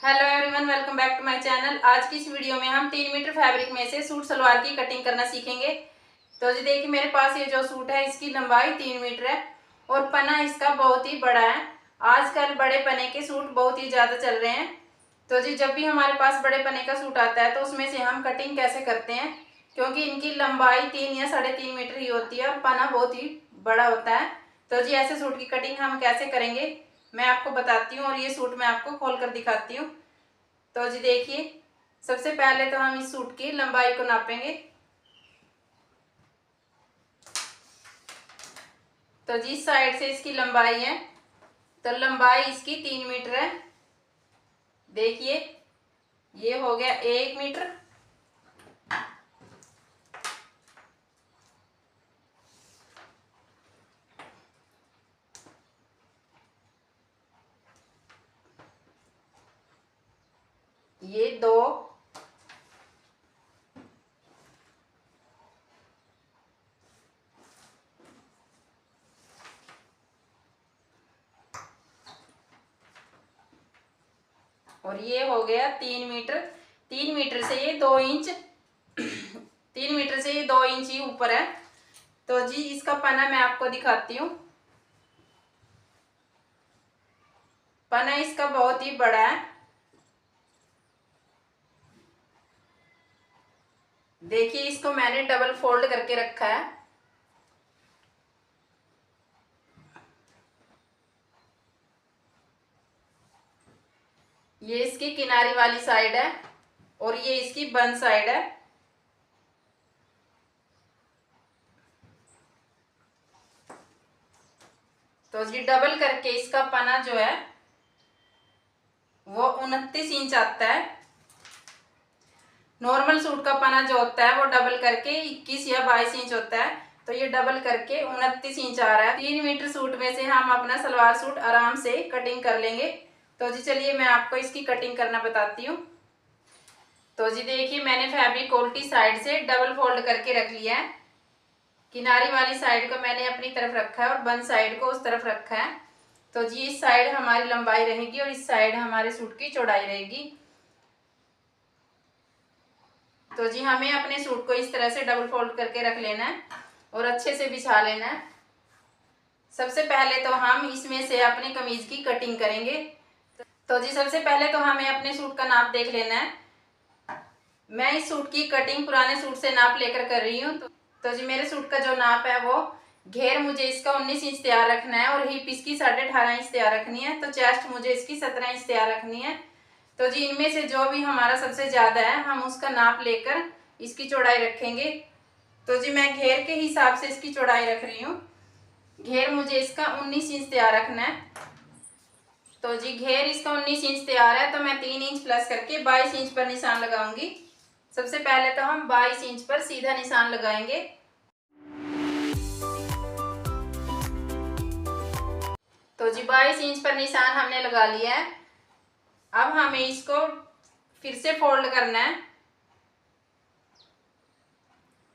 Hello everyone, welcome back to my channel. आज की इस वीडियो में हम 3 मीटर फैब्रिक में से सूट सलवार की कटिंग करना सीखेंगे। तो जी देखिए, मेरे पास ये जो सूट है इसकी लंबाई 3 मीटर है और पना इसका बहुत ही बड़ा है। आजकल बड़े पने के सूट बहुत ही ज़्यादा चल रहे हैं। तो जी जब भी हमारे पास बड़े पने का सूट आता है तो उसमें से हम कटिंग कैसे करते हैं, क्योंकि इनकी लंबाई 3 या 3.5 मीटर ही होती है और पना बहुत ही बड़ा होता है। तो जी ऐसे सूट की कटिंग हम कैसे करेंगे मैं आपको बताती हूँ और ये सूट मैं आपको खोल कर दिखाती हूँ। तो जी देखिए, सबसे पहले तो हम इस सूट की लंबाई को नापेंगे। तो जी इस साइड से इसकी लंबाई है, तो लंबाई इसकी 3 मीटर है। देखिए ये हो गया 1 मीटर। ये 2, और ये हो गया 3 मीटर। 3 मीटर से ये 2 इंच 3 मीटर से ये 2 इंच ही ऊपर है। तो जी इसका पना मैं आपको दिखाती हूँ। पना इसका बहुत ही बड़ा है। देखिए इसको मैंने डबल फोल्ड करके रखा है। ये इसकी किनारी वाली साइड है और ये इसकी बंद साइड है। तो जी डबल करके इसका पना जो है वो 29 इंच आता है। नॉर्मल सूट का पना जो होता है वो डबल करके 21 या 22 इंच होता है, तो ये डबल करके 29 इंच आ रहा है। 3 मीटर सूट में से हम अपना सलवार सूट आराम से कटिंग कर लेंगे। तो जी चलिए मैं आपको इसकी कटिंग करना बताती हूँ। तो जी देखिए, मैंने फैब्रिक को उल्टी साइड से डबल फोल्ड करके रख लिया है। किनारी वाली साइड को मैंने अपनी तरफ रखा है और बंद साइड को उस तरफ रखा है। तो जी इस साइड हमारी लंबाई रहेगी और इस साइड हमारे सूट की चौड़ाई रहेगी। तो जी हमें अपने सूट को इस तरह से डबल फोल्ड करके रख लेना है और अच्छे से बिछा लेना है। सबसे पहले तो हम इसमें से अपनी कमीज की कटिंग करेंगे। तो जी सबसे पहले तो हमें अपने सूट का नाप देख लेना है। मैं इस सूट की कटिंग पुराने सूट से नाप लेकर कर रही हूँ। तो जी मेरे सूट का जो नाप है वो घेर मुझे इसका 19 इंच तैयार रखना है और हिप इसकी 18.5 इंच तैयार रखनी है। तो चेस्ट मुझे इसकी 17 इंच तैयार रखनी है। तो जी इनमें से जो भी हमारा सबसे ज़्यादा है हम उसका नाप लेकर इसकी चौड़ाई रखेंगे। तो जी मैं घेर के हिसाब से इसकी चौड़ाई रख रही हूँ। घेर मुझे इसका 19 इंच तैयार रखना है। तो जी घेर इसका 19 इंच तैयार है, तो मैं 3 इंच प्लस करके 22 इंच पर निशान लगाऊंगी। सबसे पहले तो हम 22 इंच पर सीधा निशान लगाएंगे। तो जी 22 इंच पर निशान हमने लगा लिया है। अब हमें इसको फिर से फोल्ड करना है।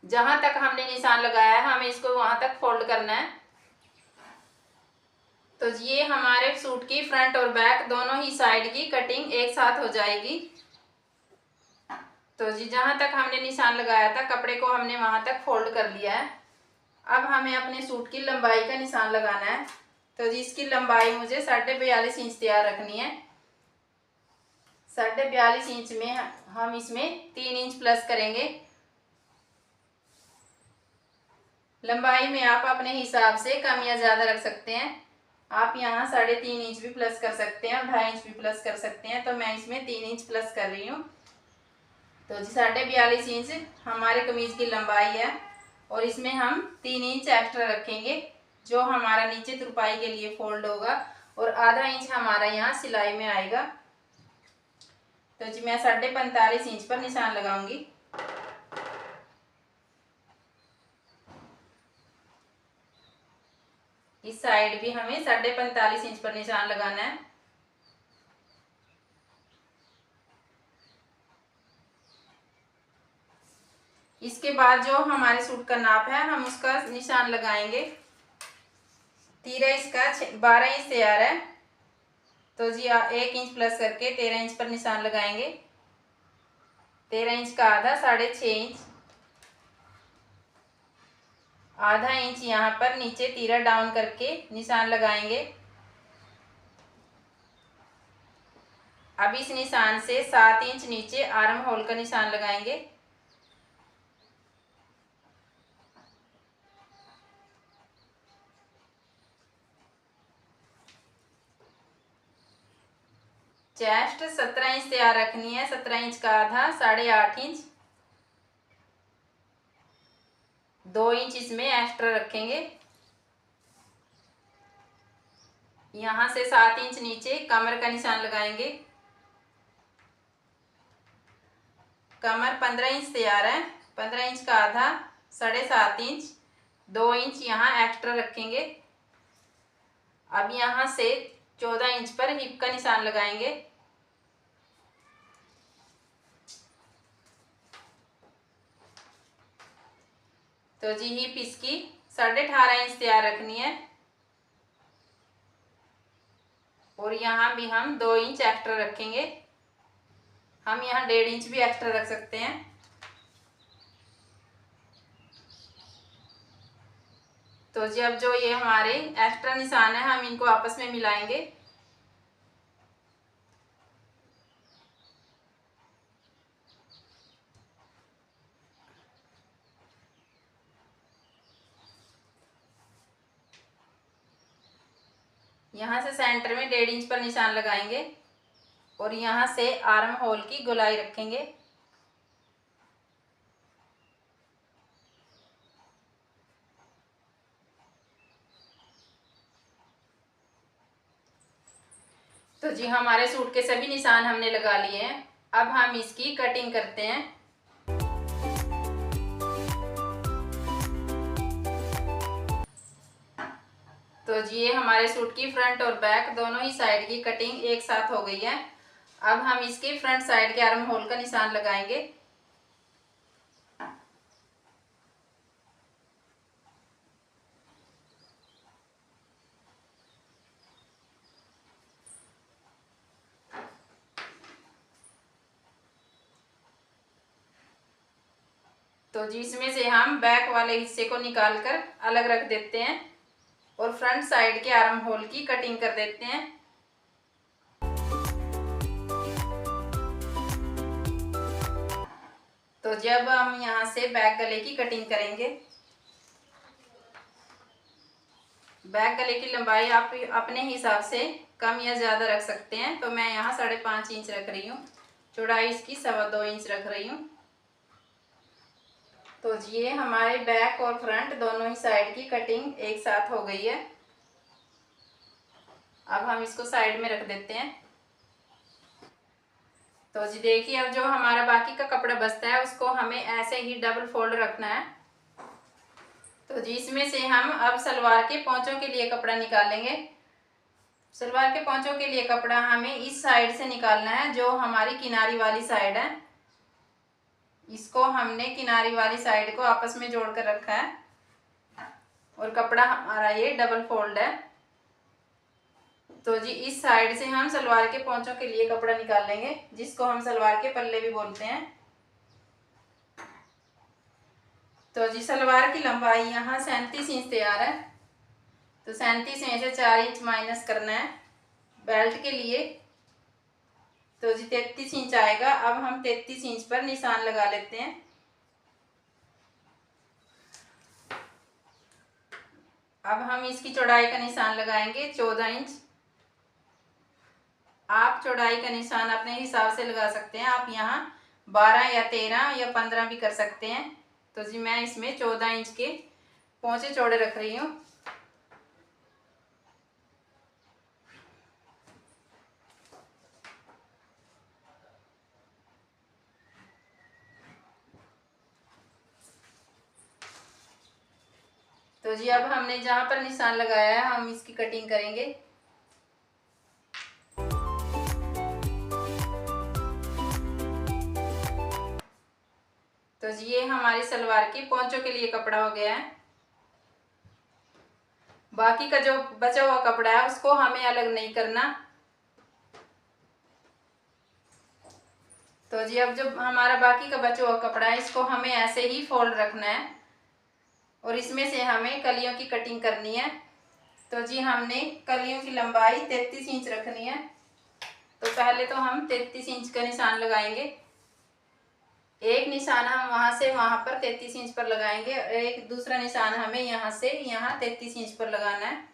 जहां तक हमने निशान लगाया है हमें इसको वहां तक फोल्ड करना है। तो ये हमारे सूट की फ्रंट और बैक दोनों ही साइड की कटिंग एक साथ हो जाएगी। तो जी जहां तक हमने निशान लगाया था कपड़े को हमने वहां तक फोल्ड कर लिया है। अब हमें अपने सूट की लंबाई का निशान लगाना है। तो जी इसकी लंबाई मुझे 42.5 इंच तैयार रखनी है। 42.5 इंच में हम इसमें 3 इंच प्लस करेंगे। लंबाई में आप अपने हिसाब से कम या ज़्यादा रख सकते हैं। आप यहाँ 3.5 इंच भी प्लस कर सकते हैं और 2.5 इंच भी प्लस कर सकते हैं। तो मैं इसमें 3 इंच प्लस कर रही हूँ। तो जी 42.5 इंच हमारे कमीज की लंबाई है और इसमें हम 3 इंच एक्स्ट्रा रखेंगे जो हमारा नीचे तुरपाई के लिए फोल्ड होगा और आधा इंच हमारा यहाँ सिलाई में आएगा। तो जी मैं 45.5 इंच पर निशान लगाऊंगी। इस साइड भी हमें 45.5 इंच पर निशान लगाना है। इसके बाद जो हमारे सूट का नाप है हम उसका निशान लगाएंगे। तीरा इसका 12 इंच तैयार है। तो जी 1 इंच प्लस करके 13 इंच पर निशान लगाएंगे। 13 इंच का आधा 6.5 इंच, आधा इंच यहाँ पर नीचे तीरा डाउन करके निशान लगाएंगे। अब इस निशान से 7 इंच नीचे आर्म होल का निशान लगाएंगे। चेस्ट 17 इंच तैयार रखनी है। 17 इंच का आधा 8.5 इंच, 2 इंच इसमें एक्स्ट्रा रखेंगे। यहाँ से 7 इंच नीचे कमर का निशान लगाएंगे। कमर 15 इंच तैयार है। 15 इंच का आधा 7.5 इंच, 2 इंच यहाँ एक्स्ट्रा रखेंगे। अब यहाँ से 14 इंच पर हिप का निशान लगाएंगे। तो जी हिप इसकी 18.5 इंच तैयार रखनी है, और यहाँ भी हम 2 इंच एक्स्ट्रा रखेंगे। हम यहाँ 1.5 इंच भी एक्स्ट्रा रख सकते हैं। तो जी अब जो ये हमारे एक्स्ट्रा निशान है हम इनको आपस में मिलाएंगे। यहाँ से सेंटर में 1.5 इंच पर निशान लगाएंगे, और यहाँ से आर्म होल की गोलाई रखेंगे। तो जी हमारे सूट के सभी निशान हमने लगा लिए हैं। अब हम इसकी कटिंग करते हैं। तो जी ये हमारे सूट की फ्रंट और बैक दोनों ही साइड की कटिंग एक साथ हो गई है। अब हम इसके फ्रंट साइड के आर्म होल का निशान लगाएंगे। तो जी इसमें से हम बैक वाले हिस्से को निकालकर अलग रख देते हैं, और फ्रंट साइड के आर्म होल की कटिंग कर देते हैं। तो जब हम यहाँ से बैक गले की कटिंग करेंगे, बैक गले की लंबाई आप अपने हिसाब से कम या ज़्यादा रख सकते हैं। तो मैं यहाँ 5.5 इंच रख रही हूँ, चौड़ाई इसकी 2.25 इंच रख रही हूँ। तो ये हमारे बैक और फ्रंट दोनों ही साइड की कटिंग एक साथ हो गई है। अब हम इसको साइड में रख देते हैं। तो जी देखिए अब जो हमारा बाकी का कपड़ा बचता है उसको हमें ऐसे ही डबल फोल्ड रखना है। तो जी इसमें से हम अब सलवार के पोंचों के लिए कपड़ा निकालेंगे। सलवार के पोंचों के लिए कपड़ा हमें इस साइड से निकालना है, जो हमारी किनारी वाली साइड है। इसको हमने किनारी वाली साइड को आपस में जोड़ कर रखा है, और कपड़ा हमारा ये डबल फोल्ड है। तो जी इस साइड से हम सलवार के पोंचों के लिए कपड़ा निकाल लेंगे, जिसको हम सलवार के पल्ले भी बोलते हैं। तो जी सलवार की लंबाई यहाँ 37 इंच तैयार है। तो 37 में से 4 इंच माइनस करना है बेल्ट के लिए। तो जी 33 इंच आएगा। अब हम 33 इंच पर निशान लगा लेते हैं। अब हम इसकी चौड़ाई का निशान लगाएंगे 14 इंच। आप चौड़ाई का निशान अपने हिसाब से लगा सकते हैं। आप यहाँ 12 या 13 या 15 भी कर सकते हैं। तो जी मैं इसमें 14 इंच के पोंचे चौड़े रख रही हूँ। तो जी अब हमने जहाँ पर निशान लगाया है हम इसकी कटिंग करेंगे। तो जी ये हमारी सलवार की पोंचों के लिए कपड़ा हो गया है। बाकी का जो बचा हुआ कपड़ा है उसको हमें अलग नहीं करना। तो जी अब जो हमारा बाकी का बचा हुआ कपड़ा है इसको हमें ऐसे ही फोल्ड रखना है और इसमें से हमें कलियों की कटिंग करनी है। तो जी हमने कलियों की लंबाई 33 इंच रखनी है। तो पहले तो हम 33 इंच का निशान लगाएंगे। एक निशान हम वहां से वहां पर 33 इंच पर लगाएंगे और एक दूसरा निशान हमें यहाँ से यहाँ 33 इंच पर लगाना है।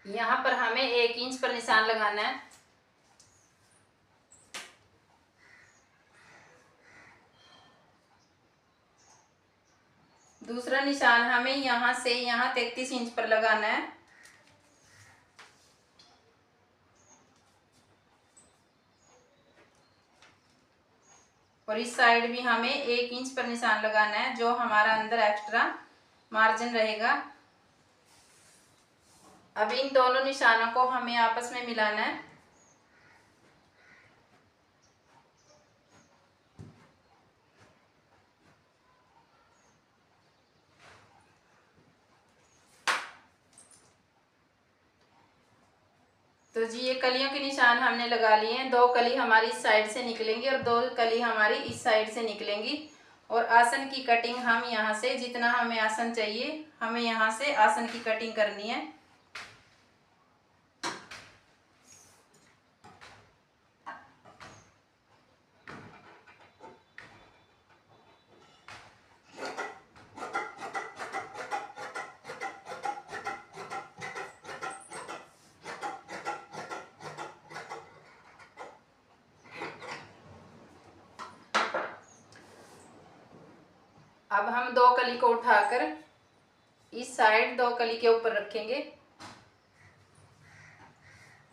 यहाँ पर हमें 1 इंच पर निशान लगाना है। दूसरा निशान हमें यहाँ से यहाँ 33 इंच पर लगाना है। और इस साइड भी हमें 1 इंच पर निशान लगाना है, जो हमारा अंदर एक्स्ट्रा मार्जिन रहेगा। अब इन दोनों निशानों को हमें आपस में मिलाना है। तो जी ये कलियों के निशान हमने लगा लिए हैं। 2 कली हमारी इस साइड से निकलेंगी और 2 कली हमारी इस साइड से निकलेंगी। और आसन की कटिंग हम यहाँ से जितना हमें आसन चाहिए हमें यहाँ से आसन की कटिंग करनी है। अब हम 2 कली को उठाकर इस साइड 2 कली के ऊपर रखेंगे।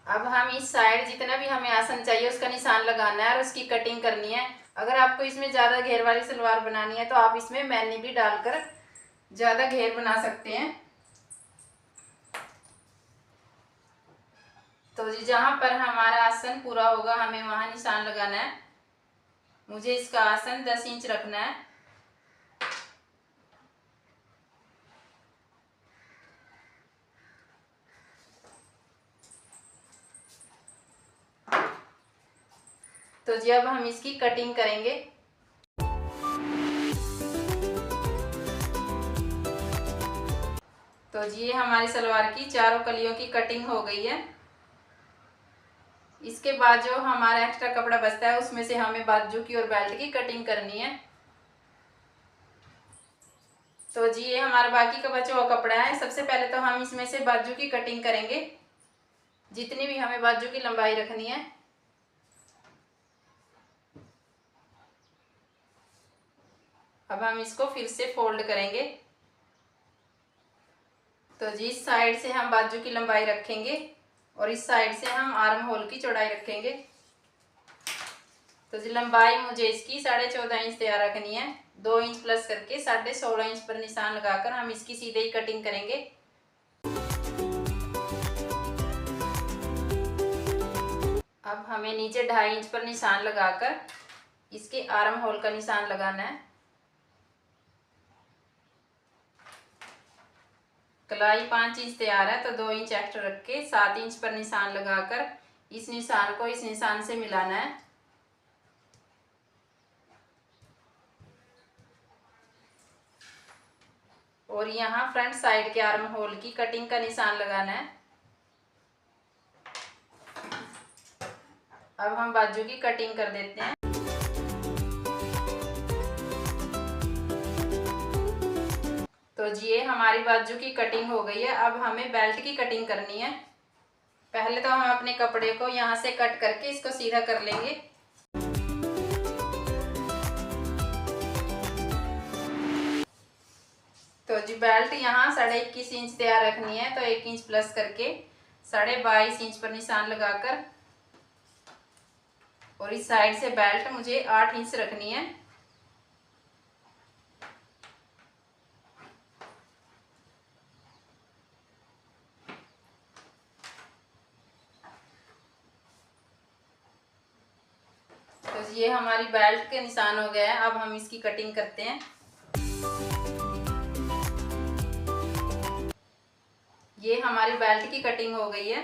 अब हम इस साइड जितना भी हमें आसन चाहिए उसका निशान लगाना है और उसकी कटिंग करनी है। अगर आपको इसमें ज़्यादा घेर वाली सलवार बनानी है तो आप इसमें मैनी भी डालकर ज़्यादा घेर बना सकते हैं। तो जी जहाँ पर हमारा आसन पूरा होगा हमें वहाँ निशान लगाना है। मुझे इसका आसन 10 इंच रखना है। तो जी अब हम इसकी कटिंग करेंगे। तो जी ये हमारी सलवार की चारों कलियों की कटिंग हो गई है। इसके बाद जो हमारा एक्स्ट्रा कपड़ा बचता है उसमें से हमें बाजू की और बेल्ट की कटिंग करनी है। तो जी ये हमारा बाकी का बचा हुआ कपड़ा है। सबसे पहले तो हम इसमें से बाजू की कटिंग करेंगे, जितनी भी हमें बाजू की लंबाई रखनी है। अब हम इसको फिर से फोल्ड करेंगे। तो जी इस साइड से हम बाजू की लंबाई रखेंगे और इस साइड से हम आर्म होल की चौड़ाई रखेंगे। तो जी लंबाई मुझे इसकी 14.5 इंच तैयार रखनी है। 2 इंच प्लस करके 16.5 इंच पर निशान लगाकर हम इसकी सीधे ही कटिंग करेंगे। अब हमें नीचे 2.5 इंच पर निशान लगाकर इसके आर्म होल का निशान लगाना है। कलाई 5 इंच तैयार है तो 2 इंच एक्स्ट्रा रख के 7 इंच पर निशान लगाकर इस निशान को इस निशान से मिलाना है। और यहाँ फ्रंट साइड के आर्म होल की कटिंग का निशान लगाना है। अब हम बाजू की कटिंग कर देते हैं। तो जी ये हमारी बाजू की कटिंग हो गई है। अब हमें बेल्ट की कटिंग करनी है। पहले तो हम अपने कपड़े को यहाँ से कट करके इसको सीधा कर लेंगे। तो जी बेल्ट यहाँ 21.5 इंच तैयार रखनी है तो 1 इंच प्लस करके 22.5 इंच पर निशान लगाकर और इस साइड से बेल्ट मुझे 8 इंच रखनी है। तो ये हमारी बेल्ट के निशान हो गया है। अब हम इसकी कटिंग करते हैं। ये हमारी बेल्ट की कटिंग हो गई है।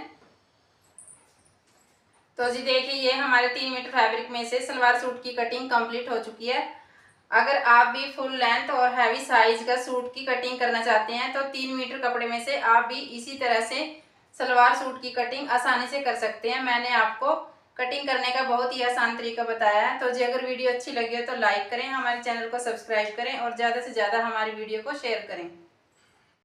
तो जी देखिए, ये हमारे 3 मीटर फैब्रिक में से सलवार सूट की कटिंग कंप्लीट हो चुकी है। अगर आप भी फुल लेंथ और हैवी साइज का सूट की कटिंग करना चाहते हैं तो 3 मीटर कपड़े में से आप भी इसी तरह से सलवार सूट की कटिंग आसानी से कर सकते हैं। मैंने आपको कटिंग करने का बहुत ही आसान तरीका बताया है। तो जी अगर वीडियो अच्छी लगी हो तो लाइक करें, हमारे चैनल को सब्सक्राइब करें और ज़्यादा से ज़्यादा हमारी वीडियो को शेयर करें।